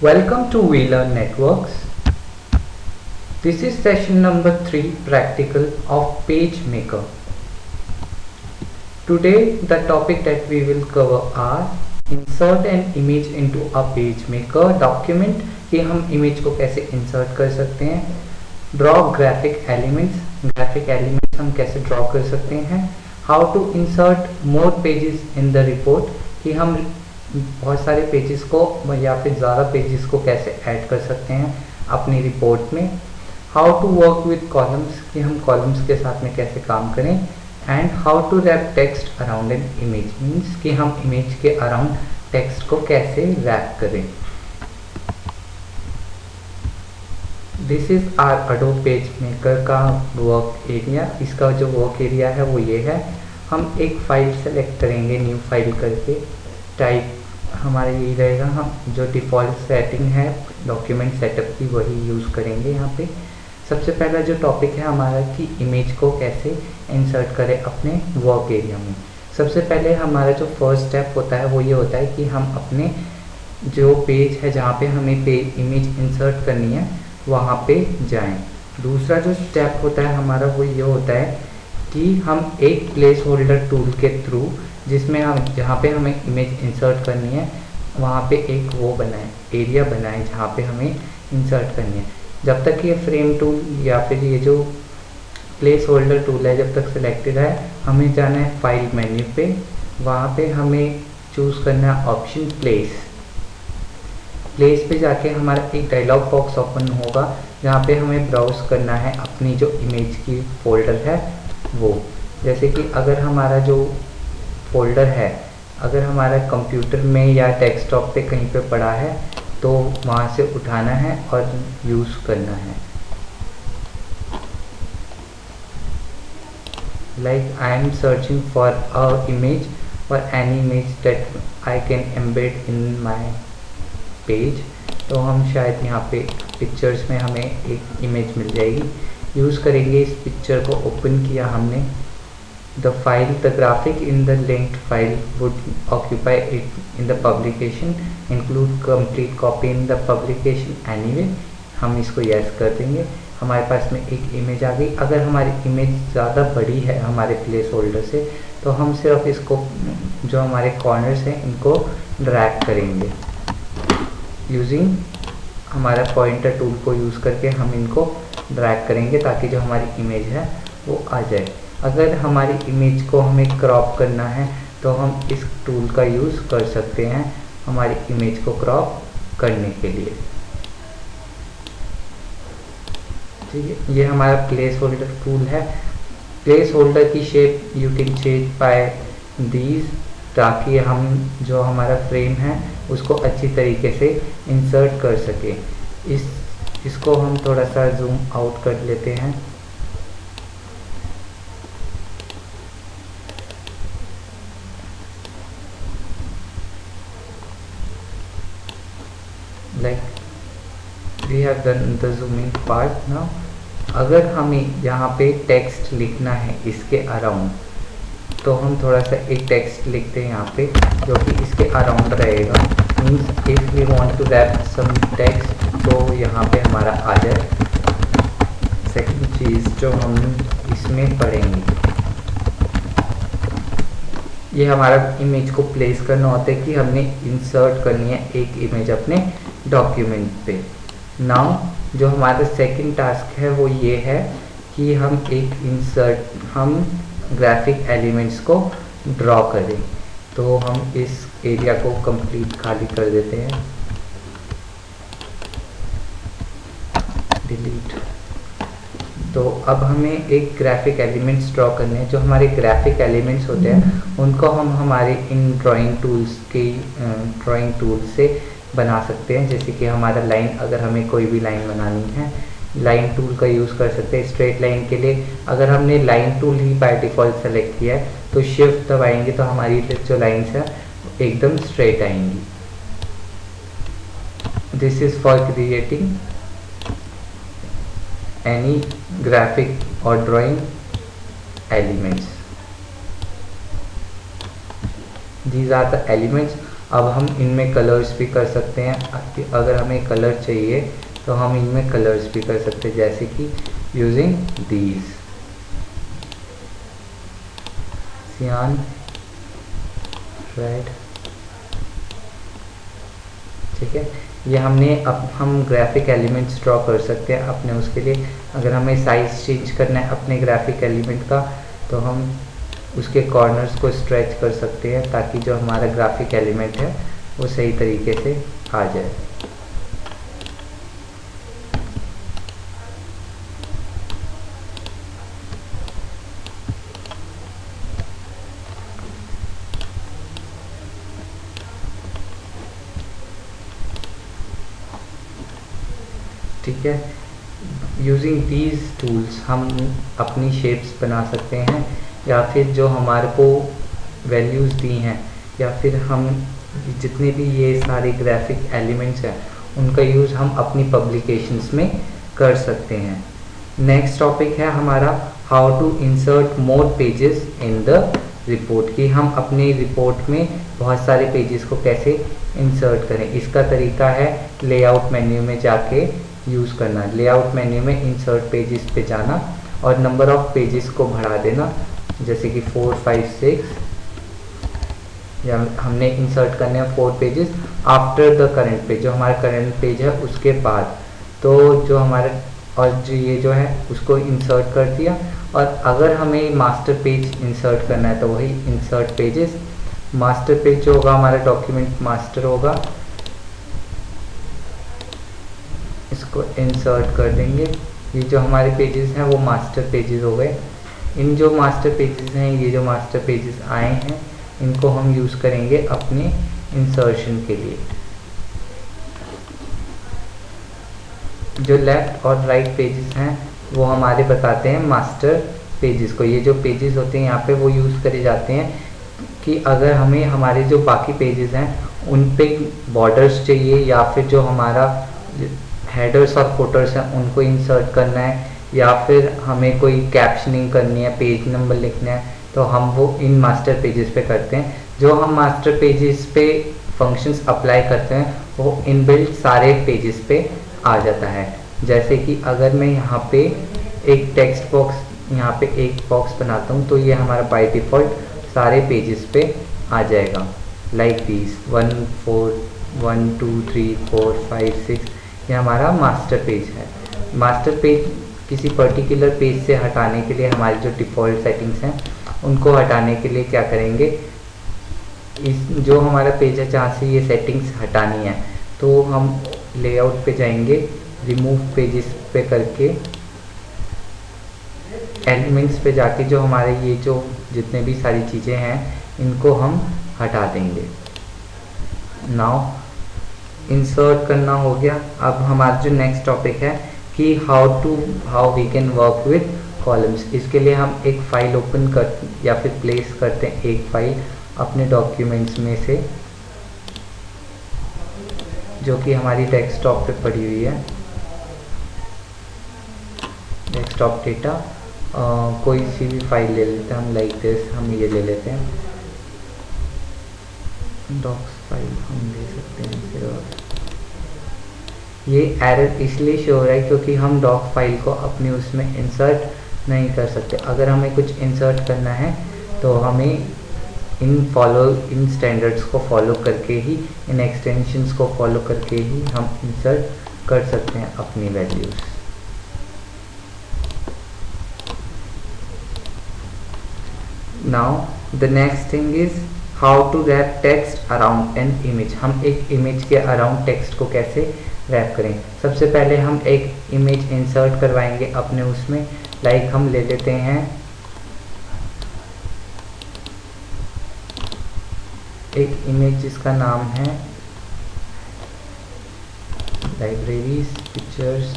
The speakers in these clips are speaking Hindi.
Welcome to We Learn Networks. This is session number 3 practical of PageMaker. Today the topic that we will cover are insert an image into a PageMaker document कि हम image को कैसे insert कर सकते हैं, draw graphic elements हम कैसे draw कर सकते हैं, how to insert more pages in the report कि हम बहुत सारे पेजेस को या फिर ज़्यादा पेजेस को कैसे ऐड कर सकते हैं अपनी रिपोर्ट में, how to work with columns कि हम कॉलम्स के साथ में कैसे काम करें, and how to wrap text around an image means कि हम इमेज के अराउंड टेक्स्ट को कैसे रैप करें. This is our Adobe page maker का वर्क एरिया. इसका जो वर्क एरिया है वो ये है. हम एक फ़ाइल सेलेक्ट करेंगे, न्यू फाइल करके. टाइप हमारा यही रहेगा. हम जो डिफ़ॉल्ट सेटिंग है डॉक्यूमेंट सेटअप की वही यूज़ करेंगे. यहाँ पे सबसे पहला जो टॉपिक है हमारा कि इमेज को कैसे इंसर्ट करें अपने वर्क एरिया में. सबसे पहले हमारा जो फर्स्ट स्टेप होता है वो ये होता है कि हम अपने जो पेज है जहाँ पे हमें इमेज इंसर्ट करनी है वहाँ पे जाएं. दूसरा जो स्टेप होता है हमारा वो ये होता है कि हम एक प्लेस होल्डर टूल के थ्रू जिसमें हम जहाँ पे हमें इमेज इंसर्ट करनी है वहाँ पे एक वो बनाएं, एरिया बनाएं जहाँ पे हमें इंसर्ट करनी है. जब तक ये फ्रेम टूल या फिर ये जो प्लेस होल्डर टूल है जब तक सिलेक्टेड है हमें जाना है फाइल मेन्यू पे. वहाँ पे हमें चूज़ करना है ऑप्शन प्लेस पे जाके हमारा एक डायलॉग बॉक्स ओपन होगा जहाँ पे हमें ब्राउज़ करना है अपनी जो इमेज की फोल्डर है वो. जैसे कि अगर हमारा जो फोल्डर है अगर हमारा कंप्यूटर में या डेस्कटॉप पे कहीं पे पड़ा है तो वहाँ से उठाना है और यूज़ करना है. Like I am searching for a image और any image that I can embed in my page. तो हम शायद यहाँ पे पिक्चर्स में हमें एक इमेज मिल जाएगी. यूज़ करेंगे इस पिक्चर को. ओपन किया हमने the graphic in the linked file would occupy it in the publication, include complete copy in the publication anyway. हम इसको yes कर देंगे. हमारे पास में एक इमेज आ गई. अगर हमारी इमेज ज़्यादा बड़ी है हमारे प्लेस होल्डर से तो हम सिर्फ इसको जो हमारे कॉर्नर्स हैं इनको ड्रैग करेंगे यूजिंग हमारा पॉइंटर टूल को यूज़ करके हम इनको ड्रैग करेंगे ताकि जो हमारी इमेज है वो आ जाए. अगर हमारी इमेज को हमें क्रॉप करना है तो हम इस टूल का यूज़ कर सकते हैं हमारी इमेज को क्रॉप करने के लिए. ठीक है, ये हमारा प्लेस होल्डर टूल है. प्लेस होल्डर की shape you can change bye these ताकि हम जो हमारा फ्रेम है उसको अच्छी तरीके से इंसर्ट कर सके. इसको हम थोड़ा सा जूम आउट कर लेते हैं. Like we have done the zooming part now. अगर हमें यहाँ पे टेक्स्ट लिखना है इसके अराउंड तो हम थोड़ा सा एक टेक्स्ट लिखते हैं यहाँ पे जो कि इसके अराउंड रहेगा. Means if we want to wrap some text तो यहाँ पे हमारा आ जाए. सेकंड चीज़ जो हम इसमें पढ़ेंगे ये हमारा इमेज को प्लेस करना होता है कि हमने इंसर्ट करनी है एक इमेज अपने डॉक्यूमेंट पे. नाउ जो हमारा सेकंड टास्क है वो ये है कि हम ग्राफिक एलिमेंट्स को ड्रॉ करें. तो हम इस एरिया को कंप्लीट खाली कर देते हैं. डिलीट. तो अब हमें एक ग्राफिक एलिमेंट्स ड्रॉ करने हैं. जो हमारे ग्राफिक एलिमेंट्स होते हैं उनको हम हमारे इन ड्राइंग टूल से बना सकते हैं. जैसे कि हमारा लाइन, अगर हमें कोई भी लाइन बनानी है लाइन टूल का यूज़ कर सकते हैं. स्ट्रेट लाइन के लिए अगर हमने line tool he by default select किया है तो शिफ्ट दबाएंगे तो हमारी जो लाइन्स है एकदम स्ट्रेट आएंगी. This is for creating any graphic or drawing elements. These are the elements. अब हम इनमें कलर्स भी कर सकते हैं। अगर हमें कलर चाहिए तो हम इनमें कलर्स भी कर सकते हैं, जैसे कि यूजिंग दीज सियान, रेड। ठीक है, ये अब हम ग्राफिक एलिमेंट्स ड्रॉ कर सकते हैं अपने उसके लिए। अगर हमें साइज चेंज करना है अपने ग्राफिक एलिमेंट का तो हम उसके कॉर्नर्स को स्ट्रेच कर सकते हैं ताकि जो हमारा ग्राफिक एलिमेंट है वो सही तरीके से आ जाए। ठीक है, यूजिंग दीज टूल्स हम अपनी शेप्स बना सकते हैं, या फिर जो हमारे को वैल्यूज़ दी हैं, या फिर हम जितने भी ये सारे ग्राफिक एलिमेंट्स हैं उनका यूज़ हम अपनी पब्लिकेशंस में कर सकते हैं। नेक्स्ट टॉपिक है हमारा how to insert more pages in the report, कि हम अपनी रिपोर्ट में बहुत सारे पेजेस को कैसे इंसर्ट करें। इसका तरीका है लेआउट मेन्यू में जाके यूज़ करना। लेआउट मेन्यू में इंसर्ट पेजेस पे जाना और नंबर ऑफ पेजेस को बढ़ा देना, जैसे कि 4, 5, 6, या हमने इंसर्ट करने हैं 4 pages after the current page, जो हमारा करंट पेज है उसके बाद। तो जो हमारे और जो ये जो है उसको इंसर्ट कर दिया। और अगर हमें मास्टर पेज इंसर्ट करना है तो वही इंसर्ट पेजेस, मास्टर पेज जो होगा हमारा डॉक्यूमेंट मास्टर होगा, इसको इंसर्ट कर देंगे। ये जो हमारे पेजेस हैं वो मास्टर पेजेस हो गए। इन जो मास्टर पेजेस हैं, ये जो मास्टर पेजेस आए हैं, इनको हम यूज़ करेंगे अपने इंसर्शन के लिए। जो लेफ़्ट और राइट पेजेस हैं वो हमारे बताते हैं मास्टर पेजेस को। ये जो पेजेस होते हैं यहाँ पे वो यूज़ करे जाते हैं कि अगर हमें हमारे जो बाकी पेजेस हैं उन पे बॉर्डर्स चाहिए, या फिर जो हमारा हेडर्स और फुटर्स हैं उनको इंसर्ट करना है, या फिर हमें कोई कैप्शनिंग करनी है, पेज नंबर लिखना है, तो हम वो इन मास्टर पेजेस पे करते हैं। जो हम मास्टर पेजेस पे फंक्शंस अप्लाई करते हैं वो इनबिल्ट सारे पेजेस पे आ जाता है। जैसे कि अगर मैं यहाँ पे एक टेक्स्ट बॉक्स, यहाँ पे एक बॉक्स बनाता हूँ तो ये हमारा बाय डिफ़ॉल्ट सारे पेजेस पे आ जाएगा, लाइक दिस 1, 4, 1, 2, 3, 4, 5, 6। ये हमारा मास्टर पेज है। मास्टर पेज किसी पर्टिकुलर पेज से हटाने के लिए हमारी जो डिफ़ॉल्ट सेटिंग्स हैं उनको हटाने के लिए क्या करेंगे, इस जो हमारा पेज है जहाँ से ये सेटिंग्स हटानी है तो हम लेआउट पे जाएंगे, रिमूव पेजेस पे करके एलिमेंट्स पे जाके जो हमारे ये जो जितने भी सारी चीज़ें हैं इनको हम हटा देंगे। नाउ इंसर्ट करना हो गया। अब हमारा जो नेक्स्ट टॉपिक है कि how we can work with columns. इसके लिए हम एक फ़ाइल ओपन कर या फिर प्लेस करते हैं एक फ़ाइल अपने डॉक्यूमेंट्स में से, जो कि हमारी डेस्कटॉप पे पड़ी हुई है। डेस्कटॉप डेटा कोई सी भी फाइल ले लेते हैं हम, लाइक दिस हम ये ले लेते हैं, डॉक्स फाइल हम ले सकते हैं। फिर ये एरर इसलिए शो हो रहा है क्योंकि हम डॉक फाइल को अपने उसमें इंसर्ट नहीं कर सकते। अगर हमें कुछ इंसर्ट करना है तो हमें इन स्टैंडर्ड्स को फॉलो करके ही, इन एक्सटेंशंस को फॉलो करके ही हम इंसर्ट कर सकते हैं अपनी values. Now the next thing is how to wrap text around an image. हम एक इमेज के अराउंड टेक्स्ट को कैसे रैप करें। सबसे पहले हम एक इमेज इंसर्ट करवाएंगे अपने उसमें, लाइक हम ले लेते हैं एक इमेज जिसका नाम है लाइब्रेरीज पिक्चर्स,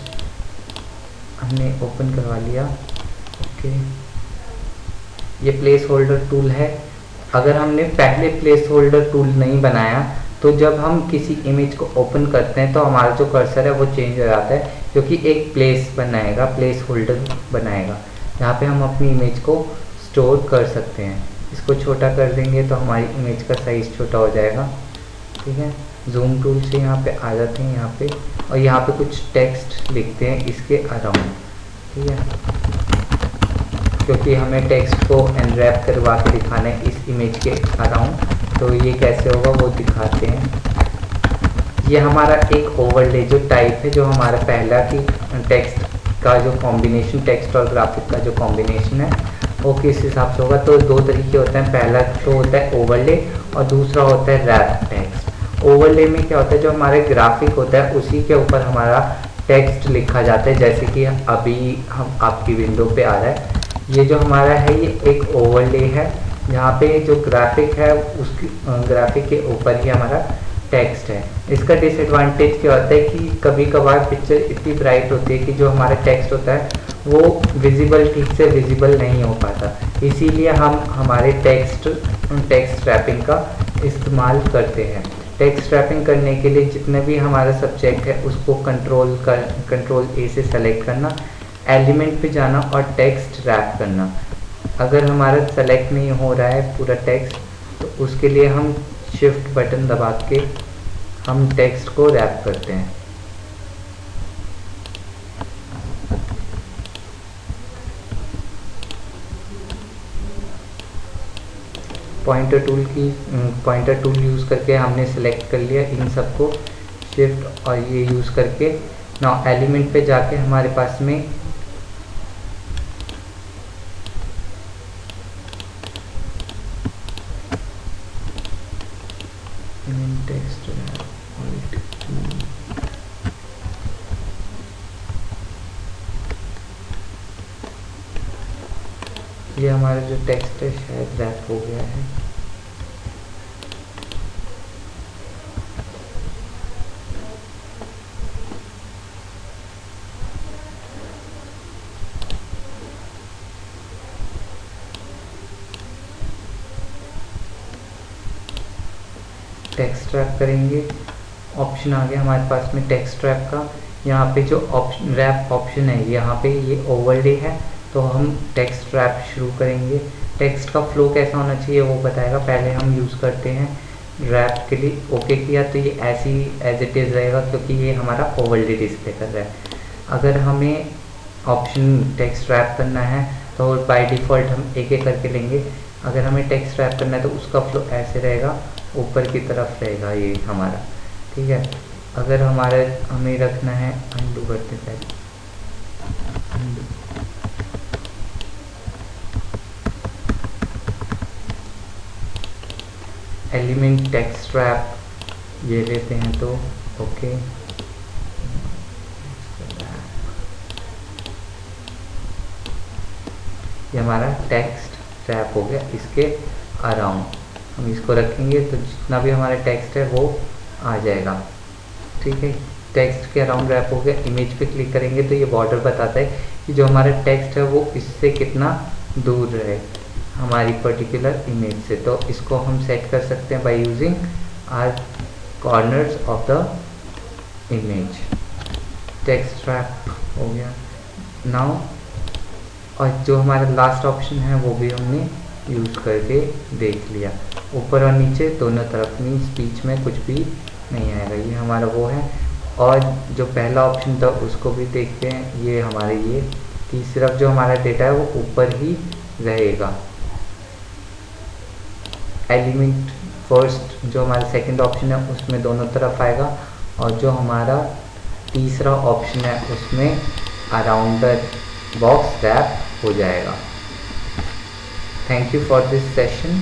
हमने ओपन करवा लिया। ओके, ये प्लेस होल्डर टूल है। अगर हमने पहले प्लेस होल्डर टूल नहीं बनाया तो जब हम किसी इमेज को ओपन करते हैं तो हमारा जो कर्सर है वो चेंज हो जाता है, क्योंकि एक प्लेस बनाएगा, प्लेस होल्डर बनाएगा जहाँ पे हम अपनी इमेज को स्टोर कर सकते हैं। इसको छोटा कर देंगे तो हमारी इमेज का साइज़ छोटा हो जाएगा। ठीक है, जूम टूल से यहाँ पे आ जाते हैं यहाँ पे, और यहाँ पे कुछ टेक्स्ट लिखते हैं इसके अराउंड। ठीक है, क्योंकि हमें टेक्स्ट को अनरैप करवा के दिखाना है इस इमेज के अराउंड, तो ये कैसे होगा वो दिखाते हैं। ये हमारा एक ओवरले जो टाइप है, जो हमारा पहला की टेक्स्ट का जो कॉम्बिनेशन, टेक्स्ट और ग्राफिक का जो कॉम्बिनेशन है वो किस हिसाब से होगा। तो दो तरीके होते हैं, पहला तो होता है ओवरले और दूसरा होता है रैप टेक्स्ट। ओवरले में क्या होता है, जो हमारे ग्राफिक होता है उसी के ऊपर हमारा टेक्स्ट लिखा जाता है, जैसे कि अभी हम आपकी विंडो पे आ रहा है। ये जो हमारा है ये एक ओवरले है, जहाँ पे जो ग्राफिक है उसकी ग्राफिक के ऊपर ही हमारा टेक्स्ट है। इसका डिसएडवांटेज क्या होता है कि कभी कभार पिक्चर इतनी ब्राइट होती है कि जो हमारा टेक्स्ट होता है वो विजिबल, ठीक से विजिबल नहीं हो पाता। इसीलिए हम हमारे टेक्स्ट रैपिंग का इस्तेमाल करते हैं। टेक्स्ट रैपिंग करने के लिए जितने भी हमारा सब्जेक्ट है उसको कंट्रोल ए से सेलेक्ट करना, एलिमेंट पे जाना और टेक्स्ट रैप करना। अगर हमारा सेलेक्ट नहीं हो रहा है पूरा टेक्स्ट तो उसके लिए हम शिफ्ट बटन दबा के हम टेक्स्ट को रैप करते हैं। पॉइंटर टूल यूज़ करके हमने सेलेक्ट कर लिया इन सबको, शिफ्ट और ये यूज़ करके। नाउ एलिमेंट पे जाके हमारे पास में टेक्स्ट ये हमारा जो टेक्स्ट है शायद रैप हो गया है। टेक्स्ट रैप करेंगे, ऑप्शन आ गया हमारे पास में टेक्स्ट रैप का। यहाँ पे जो ऑप्शन रैप ऑप्शन है यहाँ पे ये ओवरले है, तो हम टेक्स्ट रैप शुरू करेंगे। टेक्स्ट का फ्लो कैसा होना चाहिए वो बताएगा। पहले हम यूज़ करते हैं रैप के लिए, ओके किया तो ये ऐसी एज इट इज़ रहेगा क्योंकि ये हमारा ओवरले डिस्प्ले कर रहा है। अगर हमें ऑप्शन टेक्स्ट रैप करना है तो बाय डिफ़ॉल्ट हम एक एक करके लेंगे। अगर हमें टेक्स्ट रैप करना है तो उसका फ्लो ऐसे रहेगा, ऊपर की तरफ रहेगा ये हमारा। ठीक है, अगर हमें रखना है, अनडू करते पहले, एलिमेंट टेक्स्ट रैप ये लेते हैं तो ओके। ये हमारा टेक्स्ट रैप हो गया, इसके अराउंड हम इसको रखेंगे तो जितना भी हमारा टेक्स्ट है वो आ जाएगा। ठीक है, टेक्स्ट के अराउंड रैप हो गया। इमेज पे क्लिक करेंगे तो ये बॉर्डर बताता है कि जो हमारा टेक्स्ट है वो इससे कितना दूर रहे हमारी पर्टिकुलर इमेज से। तो इसको हम सेट कर सकते हैं by using our corners of the image. Text wrap हो गया नाउ, और जो हमारा लास्ट ऑप्शन है वो भी हमने यूज़ करके देख लिया। ऊपर और नीचे दोनों तरफ में स्पीच में कुछ भी नहीं आएगा, ये हमारा वो है। और जो पहला ऑप्शन था उसको भी देखते हैं, ये हमारे ये कि सिर्फ जो हमारा डेटा है वो ऊपर ही रहेगा। एलिमेंट फर्स्ट जो हमारा सेकंड ऑप्शन है उसमें दोनों तरफ आएगा, और जो हमारा तीसरा ऑप्शन है उसमें अराउंड द बॉक्स रैप हो जाएगा। Thank you for this session.